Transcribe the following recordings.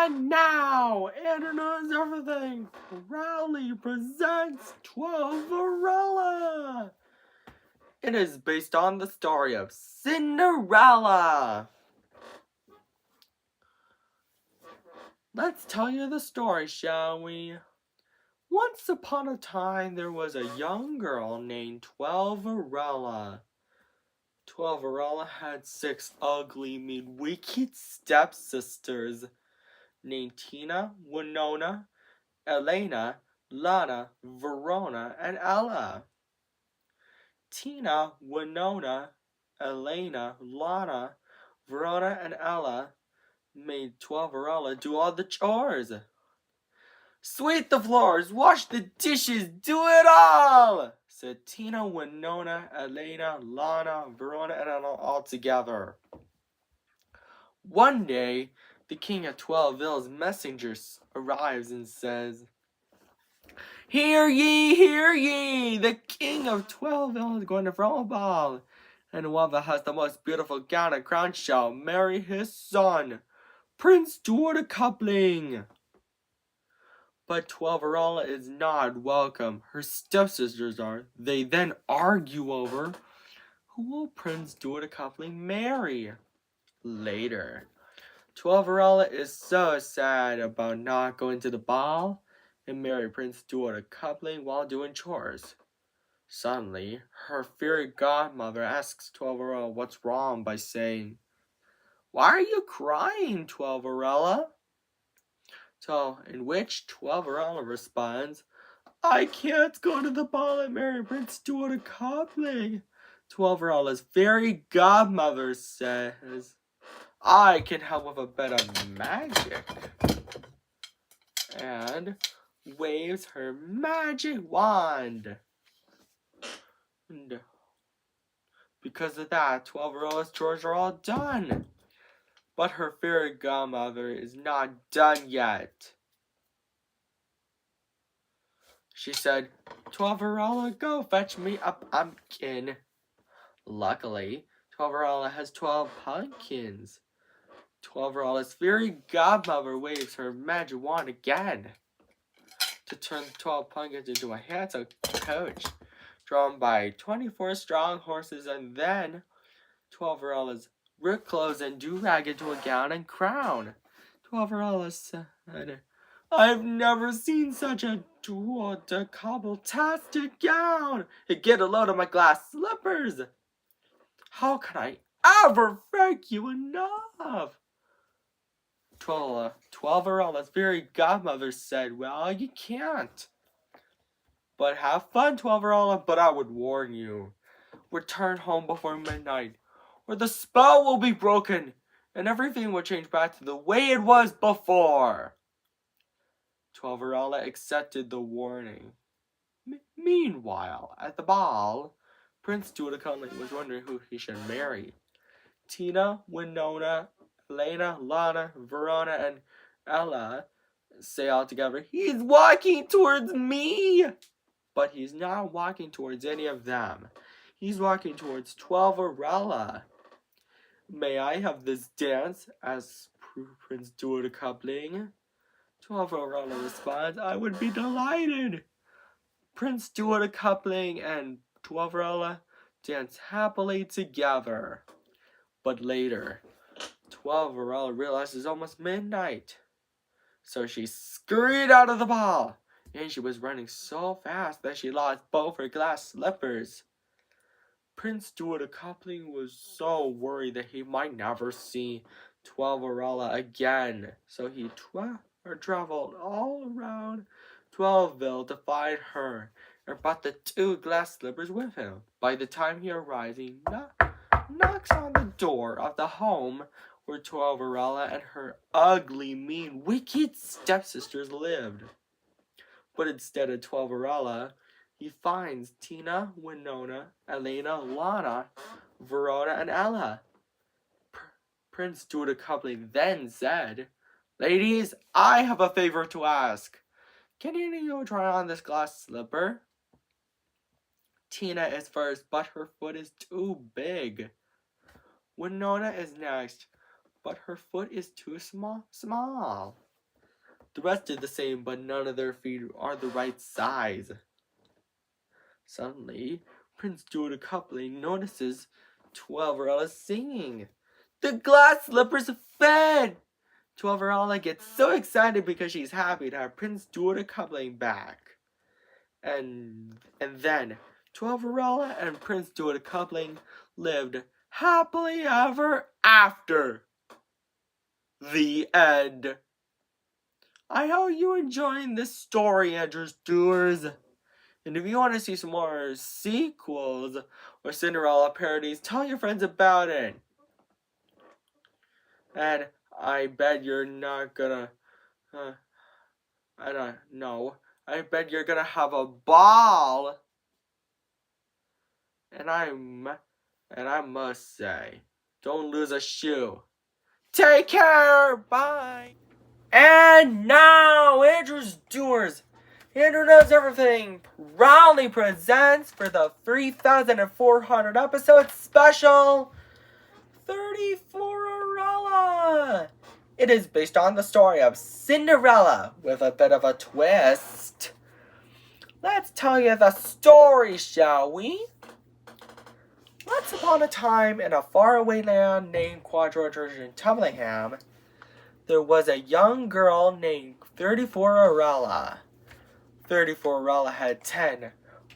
And now, Internet is Everything proudly presents 12 It is based on the story of Cinderella. Let's tell you the story, shall we? Once upon a time, there was a young girl named 12 had 6 ugly, mean, wicked stepsisters named Tina, Winona, Elena, Lana, Verona, and Ella. Tina, Winona, Elena, Lana, Verona, and Ella made 12 do all the chores. Sweep the floors, wash the dishes, do it all, said Tina, Winona, Elena, Lana, Verona, and Ella all together. One day, the king of 12's messengers arrives and says, Hear ye, the king of 12 is going to throw a ball, and whoever has the most beautiful gown and crown shall marry his son, Prince Stuart Coupling. But 12 is not welcome. Her stepsisters are. They then argue over who will Prince Stuart Coupling marry. Later, 12 is so sad about not going to the ball and marry Prince Stuart Coupling while doing chores. Suddenly, her fairy godmother asks 12 what's wrong by saying, Why are you crying, 12? So, in which 12 responds, I can't go to the ball and marry Prince Stuart Coupling. 12's fairy godmother says, I can help with a bit of magic. And waves her magic wand. And because of that, 12 chores are all done. But her fairy godmother is not done yet. She said, 12 go fetch me a pumpkin. Luckily, 12 has 12 pumpkins. 12's fairy godmother waves her magic wand again to turn 12 pumpkins into a handsome coach drawn by 24 strong horses, and then 12 rip clothes and do-rag into a gown and crown. 12 said, I've never seen such a cobble-tastic gown. Get a load of my glass slippers. How can I ever thank you enough? 12's fairy godmother said, Well, you can't. But have fun, 12 but I would warn you. Return home before midnight, or the spell will be broken, and everything will change back to the way it was before. 12 accepted the warning. Meanwhile, at the ball, Prince Stuart Coupling was wondering who he should marry. Tina, Winona, Elena, Lana, Verona, and Ella say all together, He's walking towards me! But he's not walking towards any of them. He's walking towards 12. May I have this dance? Asks Prince Stuart Coupling. 12 responds, I would be delighted. Prince Stuart Coupling and 12 dance happily together. But later, 12 realized it's almost midnight. So she scurried out of the ball, and she was running so fast that she lost both her glass slippers. Prince Stuart Coupling was so worried that he might never see 12 again. So he traveled all around 12ville to find her and brought the 2 glass slippers with him. By the time he arrives, he knocks on the door of the home where 12 and her ugly, mean, wicked stepsisters lived. But instead of 12 he finds Tina, Winona, Elena, Lana, Verona, and Ella. Prince Stuart Coupling then said, Ladies, I have a favor to ask. Can any of you try on this glass slipper? Tina is first, but her foot is too big. Winona is next, but her foot is too small. The rest did the same, but none of their feet are the right size. Suddenly, Prince Duda Coupling notices 12 singing. The glass slippers fit! 12 gets so excited because she's happy to have Prince Duda Coupling back. And then 12 and Prince Duda Coupling lived happily ever after. The end. I hope you enjoying this story, Andrews Doers. And if you want to see some more sequels or Cinderella parodies, tell your friends about it. And I bet you're not gonna, I don't know. I bet you're gonna have a ball. And I must say, don't lose a shoe. Take care. Bye. And now, Andrew's Doers. Andrew Knows Everything proudly presents for the 3,400 episode special 34 It is based on the story of Cinderella with a bit of a twist. Let's tell you the story, shall we? Once upon a time in a faraway land named Quadrogen Tumblingham, there was a young girl named 34 34 had 10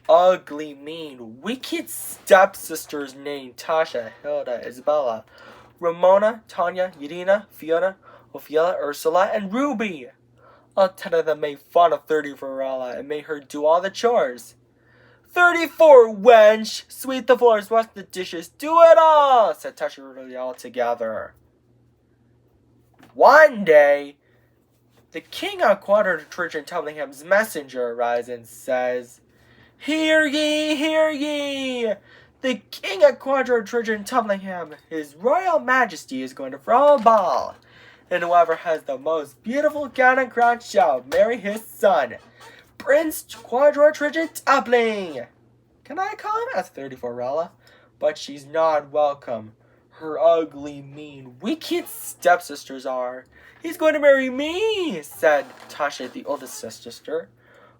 ugly, mean, wicked stepsisters named Tasha, Hilda, Isabella, Ramona, Tanya, Yadina, Fiona, Ophelia, Ursula, and Ruby. All 10 of them made fun of 34 and made her do all the chores. 34, wench! Sweep the floors, wash the dishes, do it all! Said Tasha and Ruby all together. One day, the king of Quadrogen Tumblingham's messenger arrives and says, Hear ye, hear ye! The king of Quadrogen Tumblingham, his royal majesty, is going to throw a ball. And whoever has the most beautiful gown and crown shall marry his son, Prince Quadrogen Tumbling. Can I call him? Asked 34 But she's not welcome. Her ugly, mean, wicked stepsisters are. He's going to marry me, said Tasha, the oldest sister.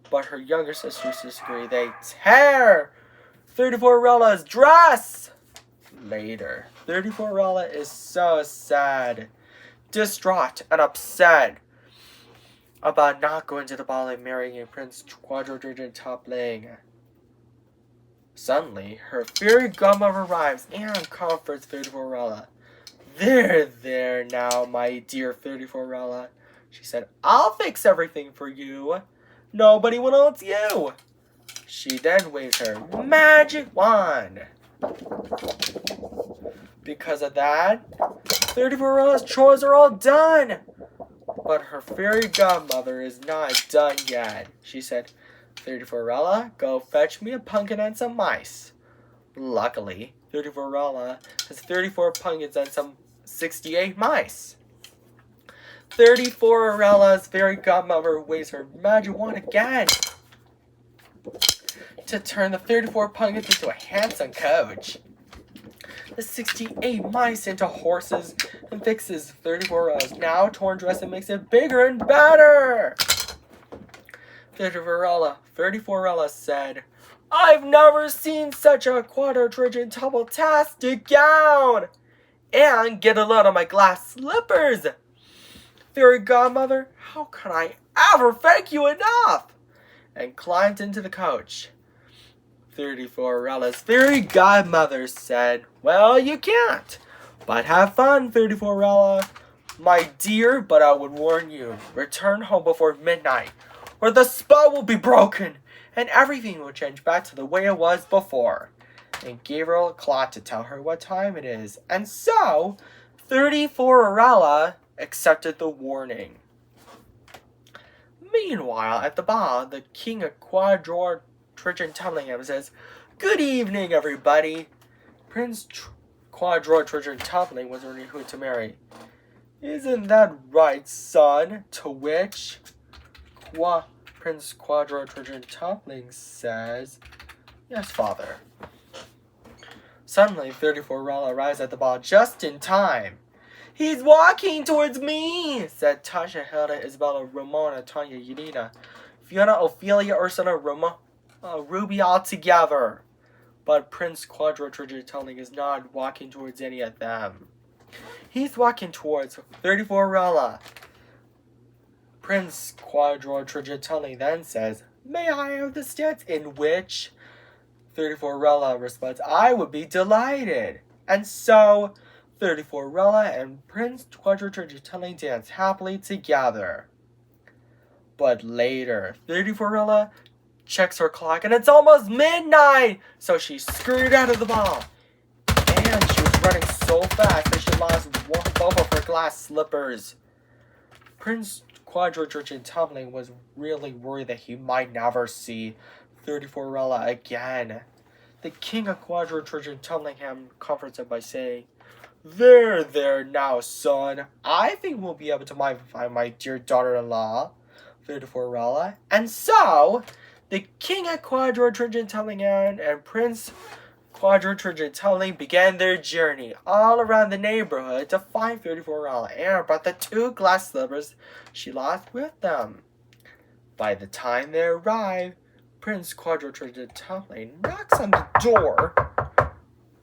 But her younger sisters disagree. They tear 34 dress. Later, 34 is so sad, distraught, and upset about not going to the ball and marrying Prince Quadrogen Tumbling. Suddenly, her fairy godmother arrives and comforts 34 There now, my dear 34 she said. I'll fix everything for you. Nobody wants you. She then waves her magic wand. Because of that, 34 chores are all done. But her fairy godmother is not done yet. She said, 34 go fetch me a pumpkin and some mice. Luckily, 34 has 34 pumpkins and some 68 mice. 34's fairy godmother waves her magic wand again to turn the 34 pumpkins into a handsome coach, the 68 mice into horses, and fixes 34's now torn dress and makes it bigger and better. 34 said, I've never seen such a Quadrogen Tumble-tastic gown! And get a load of my glass slippers! Fairy godmother, how can I ever thank you enough? And climbed into the coach. 34's fairy godmother said, Well, you can't. But have fun, 34 my dear, but I would warn you, return home before midnight, or the spell will be broken, and everything will change back to the way it was before. And gave her a clock to tell her what time it is. And so, 34 accepted the warning. Meanwhile, at the ball, the king of Quadrogen Tumblingham says, Good evening, everybody. Prince Quadrogen Tumbling was already who to marry. Isn't that right, son? To which Prince Quadrogen Tumbling says, Yes, father. Suddenly, 34 arrives at the ball just in time. He's walking towards me, said Tasha, Hilda, Isabella, Ramona, Tanya, Yadina, Fiona, Ophelia, Ursula, Ruby all together. But Prince Quadrotrigatelling is not walking towards any of them. He's walking towards 34rella. Prince Quadrotrigatelling then says, "May I have the stance?" In which 34rella responds, "I would be delighted." And so 34rella and Prince Quadrotrigatelling dance happily together. But later, 34rella checks her clock and it's almost midnight! So she scurried out of the ball. And she was running so fast that she lost both of her glass slippers. Prince Quadrotrigatelling was really worried that he might never see 34rella again. The king of Quadrotrigatelling comforts him by saying, There now, son. I think we'll be able to find my dear daughter-in-law, 34rella." And so, the king of Quadrotrigatelling and Prince Quadrotrigatelling began their journey all around the neighborhood to find 34rella and brought the 2 glass slippers she lost with them. By the time they arrived, Prince Quadrotrigatelling knocks on the door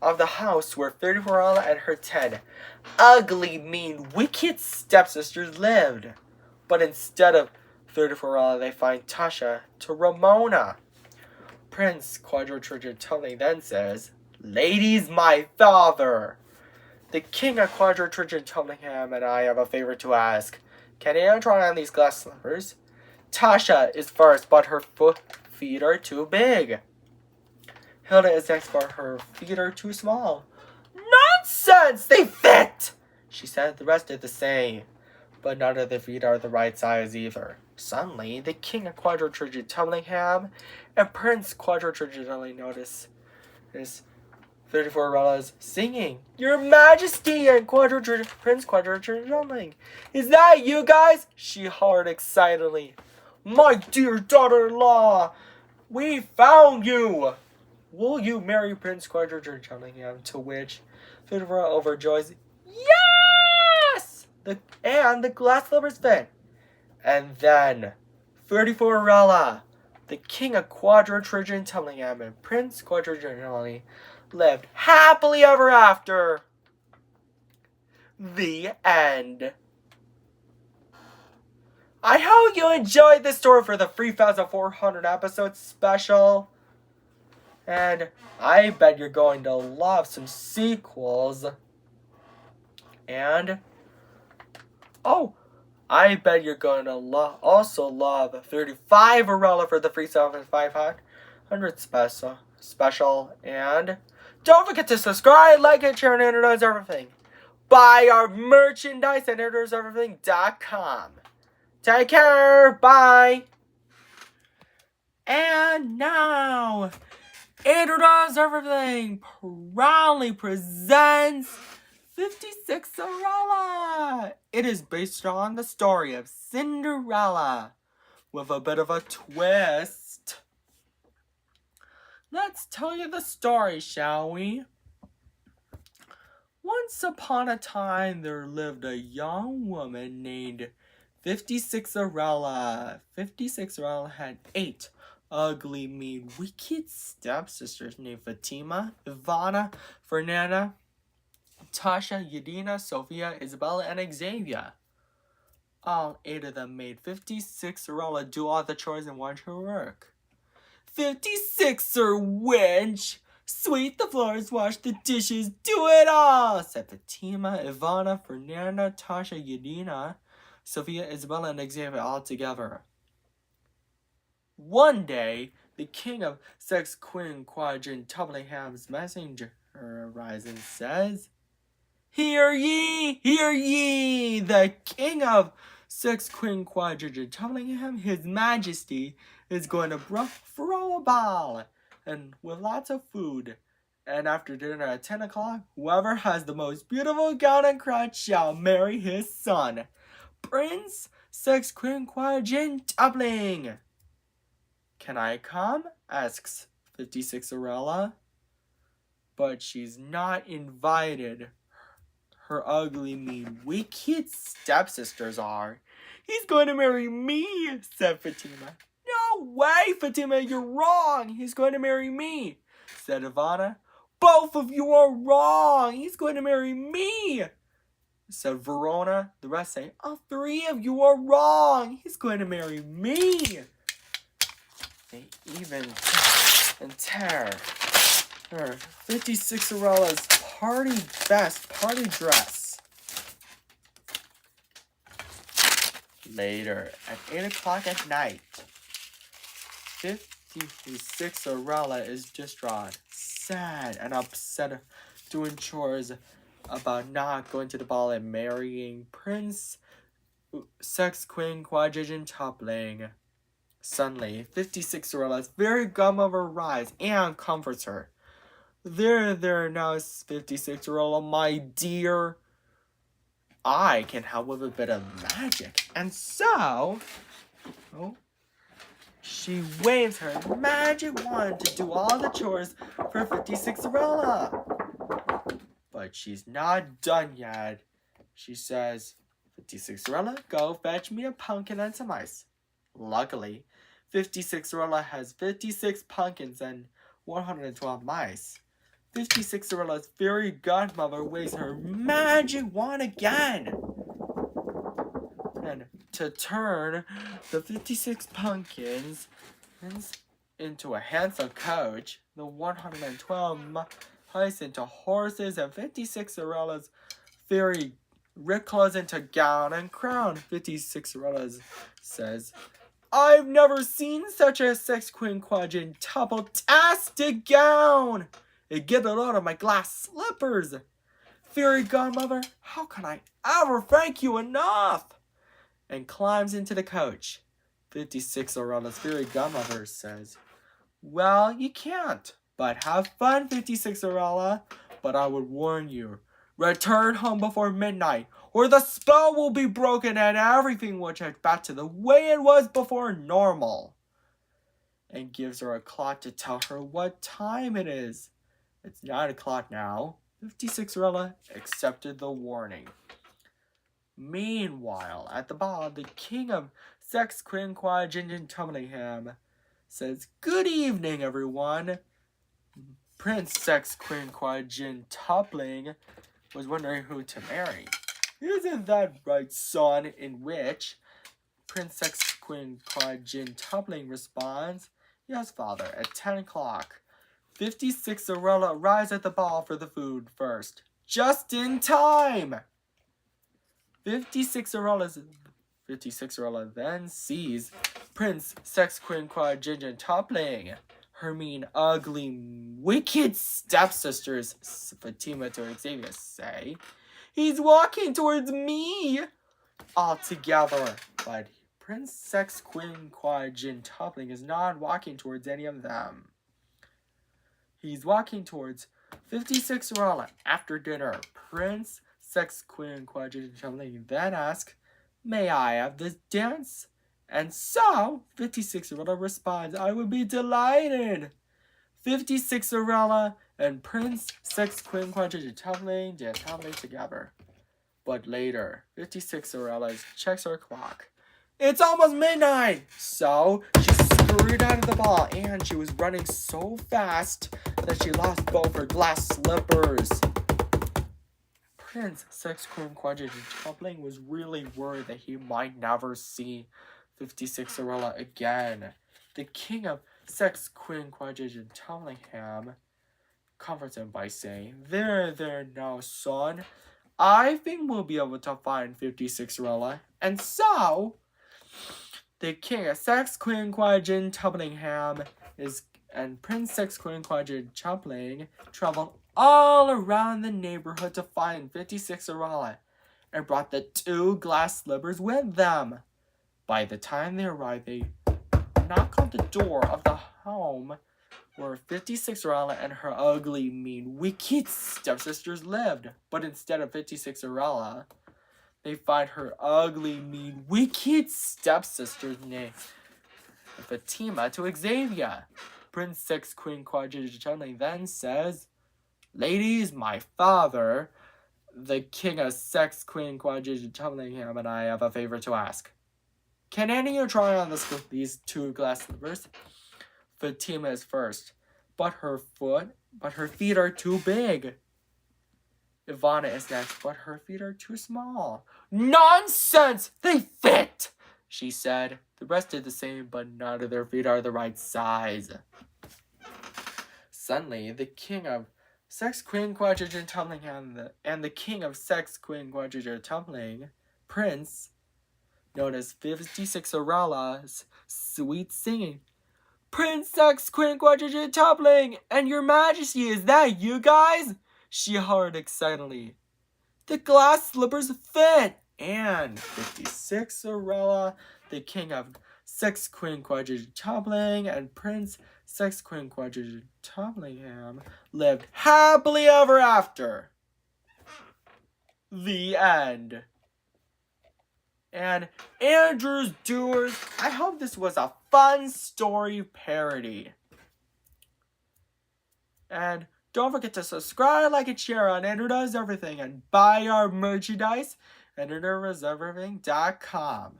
of the house where 34rella and her 10 ugly, mean, wicked stepsisters lived. But instead of 34rella, they find Tasha to Ramona. Prince Quadrotrigatelling then says, "Ladies, my father, the king of Quadrotrigatelling and I have a favor to ask. Can anyone try on these glass slippers? Tasha is first, but her feet are too big. Hilda is next, but her feet are too small." "Nonsense! They fit!" she said. The rest did the same, but none of the feet are the right size either. Suddenly, the king of Quadrotrigatelling and Prince Quadrotrigatelling notice 34rella's singing, "Your Majesty," and Prince Quadrotrigatelling, "Is that you guys?" she hollered excitedly. "My dear daughter-in-law, we found you! Will you marry Prince Quadrotrigatelling?" To which 34rella overjoys, "Yes!" And the glass slippers fit. And then 34rella, the king of Quadrotrigatelling and Prince Quadrotrigatelling lived happily ever after. The end. I hope you enjoyed this story for the 3,400 episode special. And I bet you're going to love some sequels. And, I bet you're going to also love 35rella for the 3,500 special. And don't forget to subscribe, like, and share, and introduce everything. Buy our merchandise at introduceeverything.com. Take care. Bye. And now, Introduce Everything proudly presents 56rella. It is based on the story of Cinderella with a bit of a twist. Let's tell you the story, shall we? Once upon a time, there lived a young woman named 56rella. 56rella had 8 ugly, mean, wicked stepsisters named Fatima, Ivana, Fernanda, Tasha, Yadina, Sophia, Isabella, and Xavier. All 8 of them made 56rella do all the chores and watch her work. 56er wench! Sweep the floors, wash the dishes, do it all! Said Fatima, Ivana, Fernanda, Tasha, Yadina, Sophia, Isabella, and Xavier all together. One day, the king of Sex Queen Quadrotrigateling's messenger arises and says, Hear ye, the king of Sex Queen Quadrotrigateling, his majesty, is going to throw a ball, and with lots of food. And after dinner at 10 o'clock, whoever has the most beautiful gown and crutch shall marry his son, Prince Sex Queen Quadrotrigateling. Can I come? Asks 56rella. But she's not invited. her ugly, mean, wicked stepsisters are. He's going to marry me, said Fatima. No way, Fatima, you're wrong. He's going to marry me, said Ivana. Both of you are wrong. He's going to marry me, said Verona. The rest say, all three of you are wrong. He's going to marry me. They even tear her 56erella's party dress. Later, at 8 o'clock at night, 56erella is distraught, sad, and upset doing chores about not going to the ball and marrying Prince Sex Queen Quadrigen Toppling. Suddenly, 56erella's very godmother arrives and comforts her. There now, 56erella, my dear. I can help with a bit of magic. And so, she waves her magic wand to do all the chores for 56erella. But she's not done yet. She says, 56erella, go fetch me a pumpkin and some ice. Luckily, 56erella has 56 pumpkins and 112 mice. 56erella's fairy godmother waves her magic wand again. And to turn the 56 pumpkins into a handsome coach, the 112 mice into horses, and 56erella's fairy clothes into gown and crown. 56erella says, I've never seen such a Sex Queen quadruple-tastic gown. Get it out of my glass slippers. Fairy godmother, how can I ever thank you enough? And climbs into the coach. 56erella's fairy godmother says, well, you can't. But have fun, 56erella. But I would warn you, return home before midnight, or the spell will be broken and everything will change back to the way it was before normal. And gives her a clock to tell her what time it is. It's 9 o'clock now. 56erella accepted the warning. Meanwhile, at the ball, the king of Sex Queen Quadrigen Tumlingham says, good evening, everyone. Prince Sex Queen Quadrigen Toppling was wondering who to marry. Isn't that right, son? In which Prince Sex Queen Quadrigen Toppling responds, yes, father, at 10 o'clock. 56erella arrives at the ball for the food first. Just in time! 56erella then sees Prince Sex Queen Quadrigen Toppling. Her mean, ugly, wicked stepsisters, Fatima to Xavier, say, he's walking towards me! All together. But Prince Sex Queen Quadrigen Toppling is not walking towards any of them. He's walking towards 56erella. After dinner, Prince Sex Queen Quadrigen Toppling then asks, may I have this dance? And so, 56erella responds, I would be delighted. 56erella and Prince Sex Queen Quadrigen Toppling dance happily together. But later, 56erella checks her clock. It's almost midnight! So, she scurried out of the ball, and she was running so fast that she lost both her glass slippers. Prince Sex Queen Quadrigen Toppling was really worried that he might never see 56erella again. The king of Sex Queen Quadrigen Topplingham comforts him by saying, there now, son. I think we'll be able to find 56erella. And so, the king of Sex Queen Quadrigen Topplingham and Prince Sex Queen Quadrigen Toppling traveled all around the neighborhood to find 56erella and brought the 2 glass slippers with them. By the time they arrived, they knocked on the door of the home where 56erella and her ugly, mean, wicked stepsisters lived. But instead of 56erella, they find her ugly, mean, wicked stepsisters named Fatima to Xavier. Prince Sex Queen Quadrigen Toppling then says, ladies, my father The king of sex, queen, Quadrigingham, and I have a favor to ask. Can any of you try on these two glass slippers? Fatima is first, but her feet are too big. Ivana is next, but her feet are too small. Nonsense! They fit! She said. The rest did the same, but none of their feet are the right size. Suddenly, the king of sex, queen, quadrigen, tumbling, and the king of sex, queen, quadrigen, tumbling, prince, known as 56 Orala's sweet singing. Prince, sex, queen, quadrigen, tumbling, and your majesty, is that you guys? She hollered excitedly. The glass slippers fit! And 56 Orella, the king of sex, queen, quadrigen, tumbling, and prince, sex, queen, quadrigen, tumblingham, lived happily ever after. The end. And Andrew's Doers, I hope this was a fun story parody. And don't forget to subscribe, like, and share on Andrew Does Everything, and buy our merchandise at AndrewDoesEverything.com.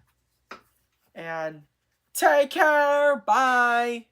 And take care. Bye.